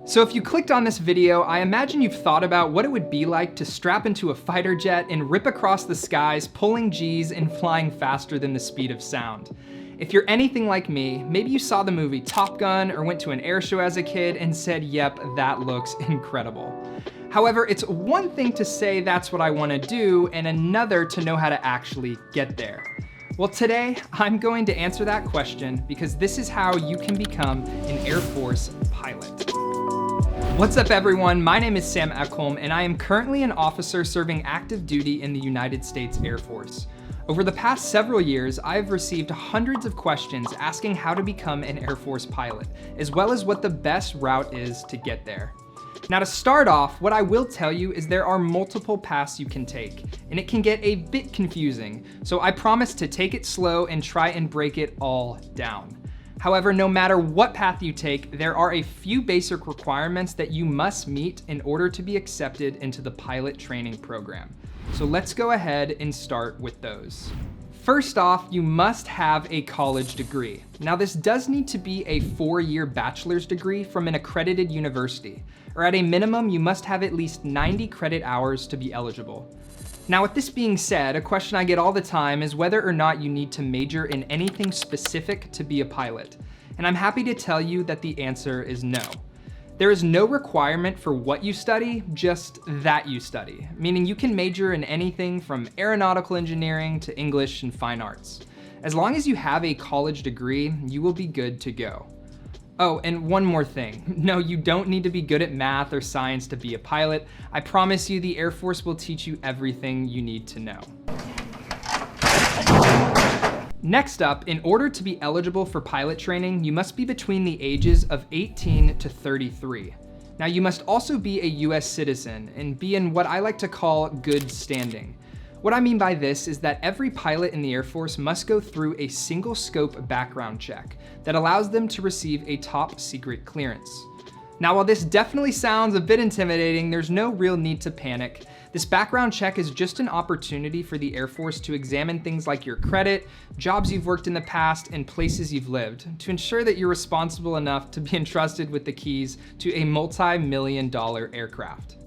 So if you clicked on this video, I imagine you've thought about what it would be like to strap into a fighter jet and rip across the skies, pulling G's and flying faster than the speed of sound. If you're anything like me, maybe you saw the movie Top Gun or went to an air show as a kid and said, yep, that looks incredible. However, it's one thing to say that's what I want to do and another to know how to actually get there. Well, today I'm going to answer that question because this is how you can become an Air Force pilot. What's up everyone, my name is Sam Eckholm and I am currently an officer serving active duty in the United States Air Force. Over the past several years, I've received hundreds of questions asking how to become an Air Force pilot, as well as what the best route is to get there. Now to start off, what I will tell you is there are multiple paths you can take, and it can get a bit confusing, so I promise to take it slow and try and break it all down. However, no matter what path you take, there are a few basic requirements that you must meet in order to be accepted into the pilot training program. So let's go ahead and start with those. First off, you must have a college degree. Now this does need to be a 4-year bachelor's degree from an accredited university, or at a minimum, you must have at least 90 credit hours to be eligible. Now with this being said, a question I get all the time is whether or not you need to major in anything specific to be a pilot. And I'm happy to tell you that the answer is no. There is no requirement for what you study, just that you study, meaning you can major in anything from aeronautical engineering to English and fine arts. As long as you have a college degree, you will be good to go. Oh, and one more thing. No, you don't need to be good at math or science to be a pilot. I promise you the Air Force will teach you everything you need to know. Next up, in order to be eligible for pilot training, you must be between the ages of 18 to 33. Now you must also be a US citizen and be in what I like to call good standing. What I mean by this is that every pilot in the Air Force must go through a single scope background check that allows them to receive a top secret clearance. Now while this definitely sounds a bit intimidating, there's no real need to panic. This background check is just an opportunity for the Air Force to examine things like your credit, jobs you've worked in the past, and places you've lived to ensure that you're responsible enough to be entrusted with the keys to a multi-million-dollar aircraft.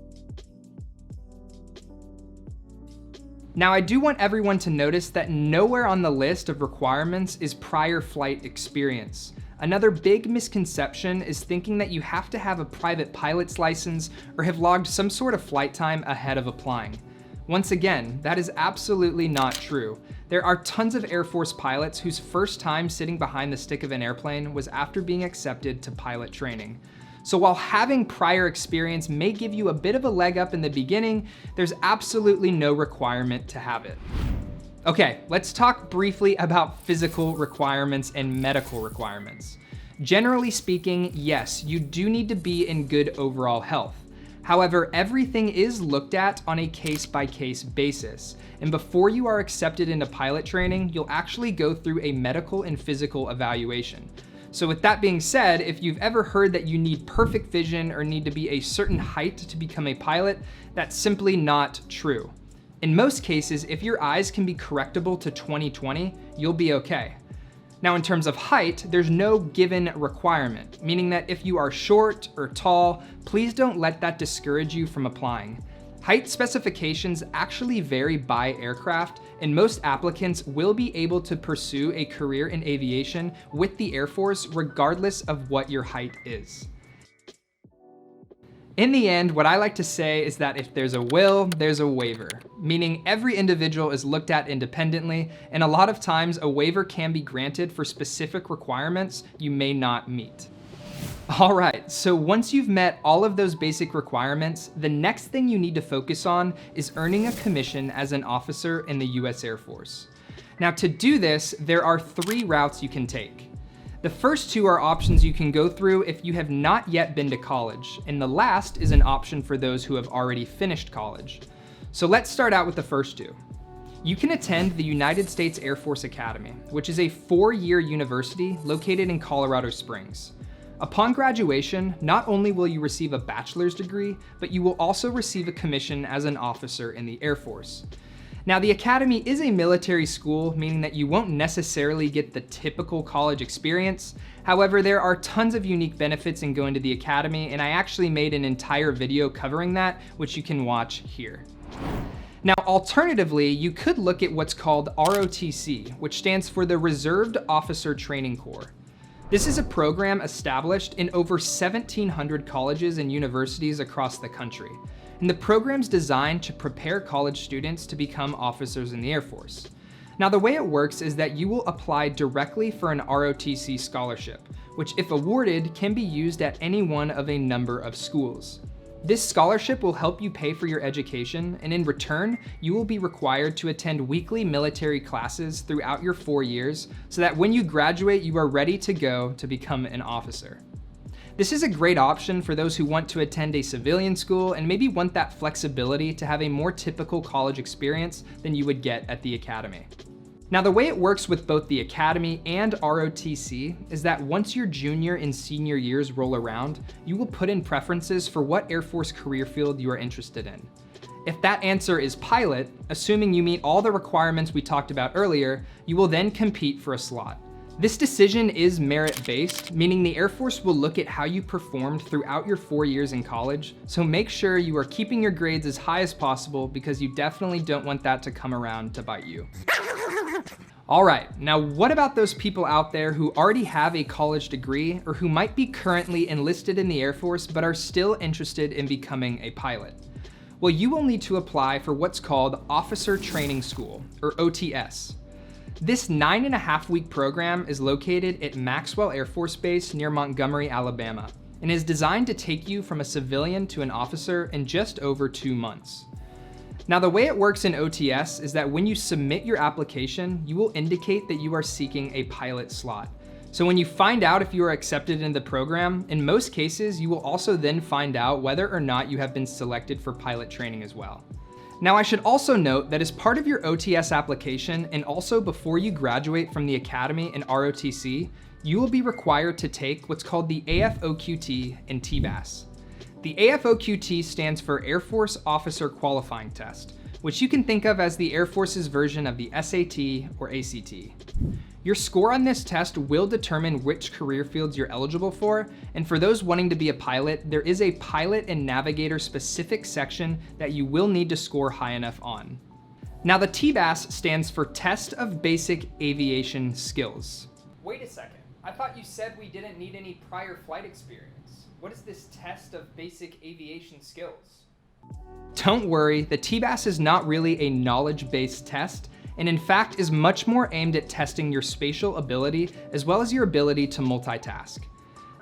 Now I do want everyone to notice that nowhere on the list of requirements is prior flight experience. Another big misconception is thinking that you have to have a private pilot's license or have logged some sort of flight time ahead of applying. Once again, that is absolutely not true. There are tons of Air Force pilots whose first time sitting behind the stick of an airplane was after being accepted to pilot training. So while having prior experience may give you a bit of a leg up in the beginning, there's absolutely no requirement to have it. Okay, let's talk briefly about physical requirements and medical requirements. Generally speaking, yes, you do need to be in good overall health. However, everything is looked at on a case-by-case basis. And before you are accepted into pilot training, you'll actually go through a medical and physical evaluation. So with that being said, if you've ever heard that you need perfect vision or need to be a certain height to become a pilot, that's simply not true. In most cases, if your eyes can be correctable to 20/20, you'll be okay. Now in terms of height, there's no given requirement, meaning that if you are short or tall, please don't let that discourage you from applying. Height specifications actually vary by aircraft, and most applicants will be able to pursue a career in aviation with the Air Force regardless of what your height is. In the end, what I like to say is that if there's a will, there's a waiver, meaning every individual is looked at independently, and a lot of times a waiver can be granted for specific requirements you may not meet. All right, so once you've met all of those basic requirements, the next thing you need to focus on is earning a commission as an officer in the US Air Force. Now to do this, there are 3 routes you can take. The first 2 are options you can go through if you have not yet been to college, and the last is an option for those who have already finished college. So let's start out with the first 2. You can attend the United States Air Force Academy, which is a 4-year university located in Colorado Springs. Upon graduation, not only will you receive a bachelor's degree, but you will also receive a commission as an officer in the Air Force. Now, the Academy is a military school, meaning that you won't necessarily get the typical college experience. However, there are tons of unique benefits in going to the Academy, and I actually made an entire video covering that, which you can watch here. Now, alternatively, you could look at what's called ROTC, which stands for the Reserved Officer Training Corps. This is a program established in over 1,700 colleges and universities across the country. And the program's designed to prepare college students to become officers in the Air Force. Now, the way it works is that you will apply directly for an ROTC scholarship, which if awarded can be used at any one of a number of schools. This scholarship will help you pay for your education, and in return, you will be required to attend weekly military classes throughout your 4 years so that when you graduate, you are ready to go to become an officer. This is a great option for those who want to attend a civilian school and maybe want that flexibility to have a more typical college experience than you would get at the Academy. Now, the way it works with both the Academy and ROTC is that once your junior and senior years roll around, you will put in preferences for what Air Force career field you are interested in. If that answer is pilot, assuming you meet all the requirements we talked about earlier, you will then compete for a slot. This decision is merit-based, meaning the Air Force will look at how you performed throughout your 4 years in college, so make sure you are keeping your grades as high as possible because you definitely don't want that to come around to bite you. All right, now what about those people out there who already have a college degree or who might be currently enlisted in the Air Force but are still interested in becoming a pilot? Well, you will need to apply for what's called Officer Training School, or OTS. This 9.5-week program is located at Maxwell Air Force Base near Montgomery, Alabama, and is designed to take you from a civilian to an officer in just over 2 months. Now, the way it works in OTS is that when you submit your application, you will indicate that you are seeking a pilot slot. So when you find out if you are accepted into the program, in most cases, you will also then find out whether or not you have been selected for pilot training as well. Now, I should also note that as part of your OTS application and also before you graduate from the Academy and ROTC, you will be required to take what's called the AFOQT and TBAS. The AFOQT stands for Air Force Officer Qualifying Test, which you can think of as the Air Force's version of the SAT or ACT. Your score on this test will determine which career fields you're eligible for, and for those wanting to be a pilot, there is a pilot and navigator specific section that you will need to score high enough on. Now, the TBAS stands for Test of Basic Aviation Skills. Wait a second, I thought you said we didn't need any prior flight experience. What is this Test of Basic Aviation Skills? Don't worry, the TBAS is not really a knowledge-based test, and in fact is much more aimed at testing your spatial ability as well as your ability to multitask.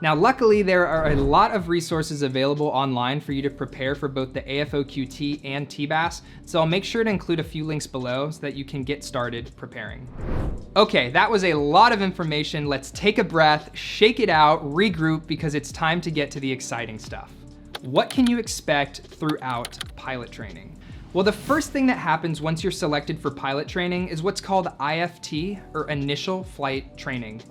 Now, luckily, there are a lot of resources available online for you to prepare for both the AFOQT and TBAS, so I'll make sure to include a few links below so that you can get started preparing. Okay, that was a lot of information. Let's take a breath, shake it out, regroup, because it's time to get to the exciting stuff. What can you expect throughout pilot training? Well, the first thing that happens once you're selected for pilot training is what's called IFT, or Initial Flight Training.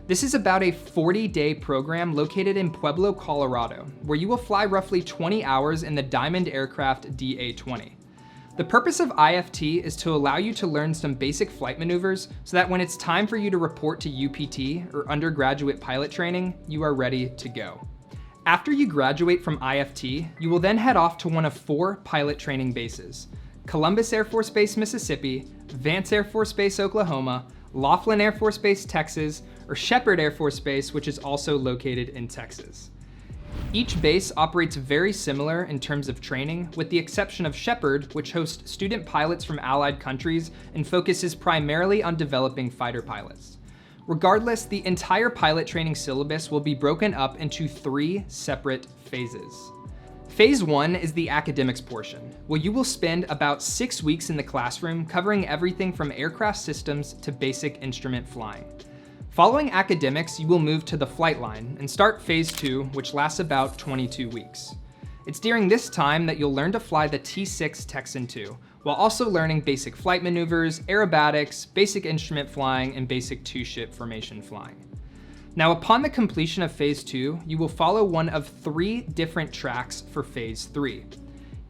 This is about a 40-day program located in Pueblo, Colorado, where you will fly roughly 20 hours in the Diamond Aircraft DA-20. The purpose of IFT is to allow you to learn some basic flight maneuvers so that when it's time for you to report to UPT, or undergraduate pilot training, you are ready to go. After you graduate from IFT, you will then head off to one of 4 pilot training bases: Columbus Air Force Base, Mississippi, Vance Air Force Base, Oklahoma, Laughlin Air Force Base, Texas, or Sheppard Air Force Base, which is also located in Texas. Each base operates very similar in terms of training, with the exception of Sheppard, which hosts student pilots from allied countries and focuses primarily on developing fighter pilots. Regardless, the entire pilot training syllabus will be broken up into 3 separate phases. Phase 1 is the academics portion, where you will spend about 6 weeks in the classroom covering everything from aircraft systems to basic instrument flying. Following academics, you will move to the flight line and start Phase 2, which lasts about 22 weeks. It's during this time that you'll learn to fly the T-6 Texan II, while also learning basic flight maneuvers, aerobatics, basic instrument flying, and basic 2-ship formation flying. Now, upon the completion of Phase 2, you will follow one of 3 different tracks for Phase 3.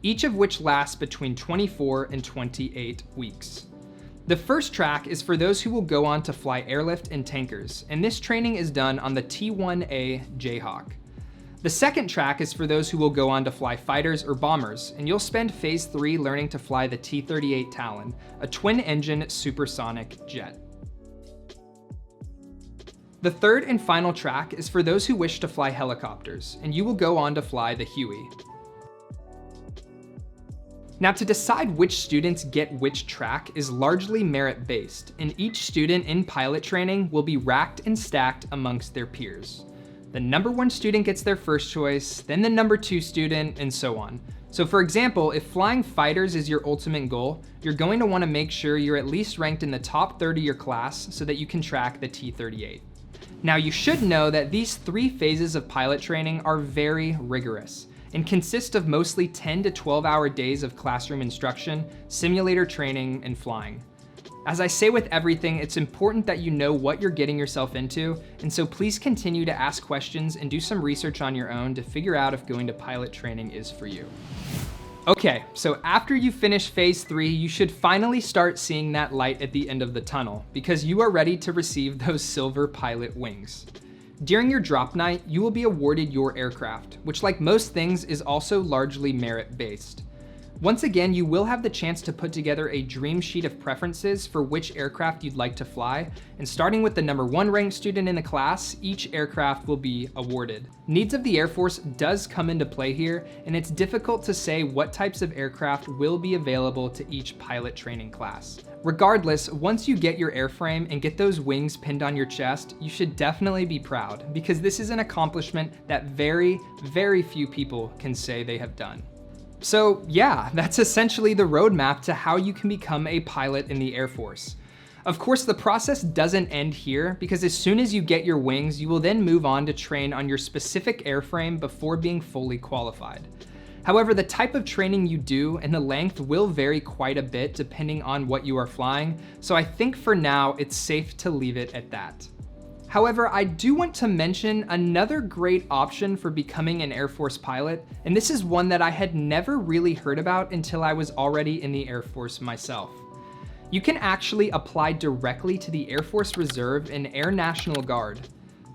each of which lasts between 24 and 28 weeks. The first track is for those who will go on to fly airlift and tankers, and this training is done on the T-1A Jayhawk. The second track is for those who will go on to fly fighters or bombers, and you'll spend phase 3 learning to fly the T-38 Talon, a twin-engine supersonic jet. The third and final track is for those who wish to fly helicopters, and you will go on to fly the Huey. Now, to decide which students get which track is largely merit-based, and each student in pilot training will be racked and stacked amongst their peers. The number 1 student gets their first choice, then the number 2 student, and so on. So for example, if flying fighters is your ultimate goal, you're going to want to make sure you're at least ranked in the top 30 of your class so that you can track the T-38. Now, you should know that these 3 phases of pilot training are very rigorous and consist of mostly 10 to 12-hour days of classroom instruction, simulator training, and flying. As I say with everything, it's important that you know what you're getting yourself into, and so please continue to ask questions and do some research on your own to figure out if going to pilot training is for you. Okay, so after you finish phase 3, you should finally start seeing that light at the end of the tunnel, because you are ready to receive those silver pilot wings. During your drop night, you will be awarded your aircraft, which like most things is also largely merit-based. Once again, you will have the chance to put together a dream sheet of preferences for which aircraft you'd like to fly, and starting with the number 1 ranked student in the class, each aircraft will be awarded. Needs of the Air Force does come into play here, and it's difficult to say what types of aircraft will be available to each pilot training class. Regardless, once you get your airframe and get those wings pinned on your chest, you should definitely be proud, because this is an accomplishment that very, very few people can say they have done. So yeah, that's essentially the roadmap to how you can become a pilot in the Air Force. Of course, the process doesn't end here, because as soon as you get your wings, you will then move on to train on your specific airframe before being fully qualified. However, the type of training you do and the length will vary quite a bit depending on what you are flying, so I think for now it's safe to leave it at that. However, I do want to mention another great option for becoming an Air Force pilot, and this is one that I had never really heard about until I was already in the Air Force myself. You can actually apply directly to the Air Force Reserve and Air National Guard.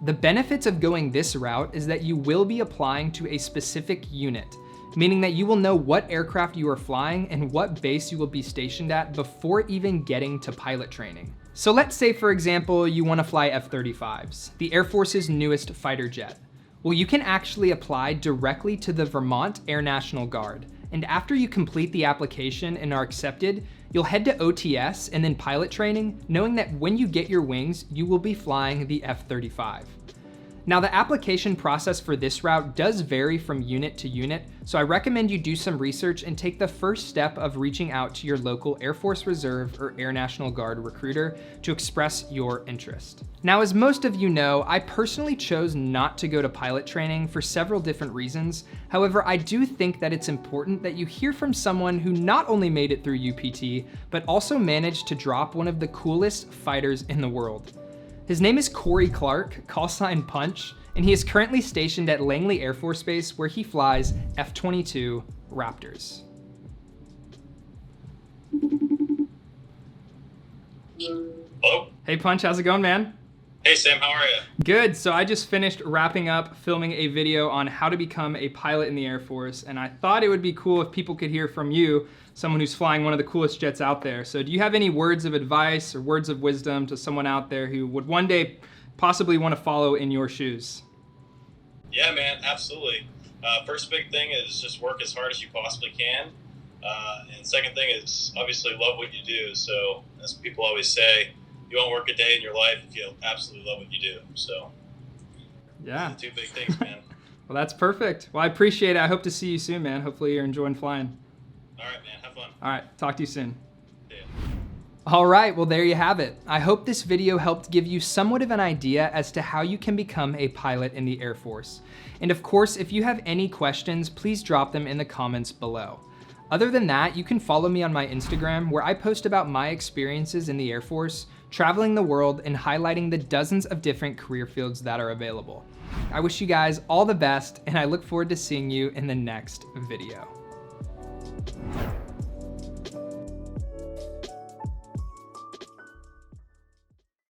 The benefits of going this route is that you will be applying to a specific unit, meaning that you will know what aircraft you are flying and what base you will be stationed at before even getting to pilot training. So let's say, for example, you want to fly F-35s, the Air Force's newest fighter jet. Well, you can actually apply directly to the Vermont Air National Guard, and after you complete the application and are accepted, you'll head to OTS and then pilot training, knowing that when you get your wings, you will be flying the F-35. Now, the application process for this route does vary from unit to unit, so I recommend you do some research and take the first step of reaching out to your local Air Force Reserve or Air National Guard recruiter to express your interest. Now, as most of you know, I personally chose not to go to pilot training for several different reasons. However, I do think that it's important that you hear from someone who not only made it through UPT, but also managed to drop one of the coolest fighters in the world. His name is Corey Clark, callsign Punch, and he is currently stationed at Langley Air Force Base where he flies F-22 Raptors. Hello? Hey Punch, how's it going, man? Hey Sam, how are you? Good, so I just finished wrapping up filming a video on how to become a pilot in the Air Force, and I thought it would be cool if people could hear from you, someone who's flying one of the coolest jets out there. So do you have any words of advice or words of wisdom to someone out there who would one day possibly want to follow in your shoes? Yeah, man, absolutely. First big thing is just work as hard as you possibly can. And second thing is obviously love what you do. So as people always say, you won't work a day in your life if you absolutely love what you do. So yeah, two big things, man. Well, that's perfect. Well, I appreciate it. I hope to see you soon, man. Hopefully you're enjoying flying. All right, man. Have fun. All right. Talk to you soon. Yeah. All right. Well, there you have it. I hope this video helped give you somewhat of an idea as to how you can become a pilot in the Air Force. And of course, if you have any questions, please drop them in the comments below. Other than that, you can follow me on my Instagram, where I post about my experiences in the Air Force, traveling the world, and highlighting the dozens of different career fields that are available. I wish you guys all the best, and I look forward to seeing you in the next video.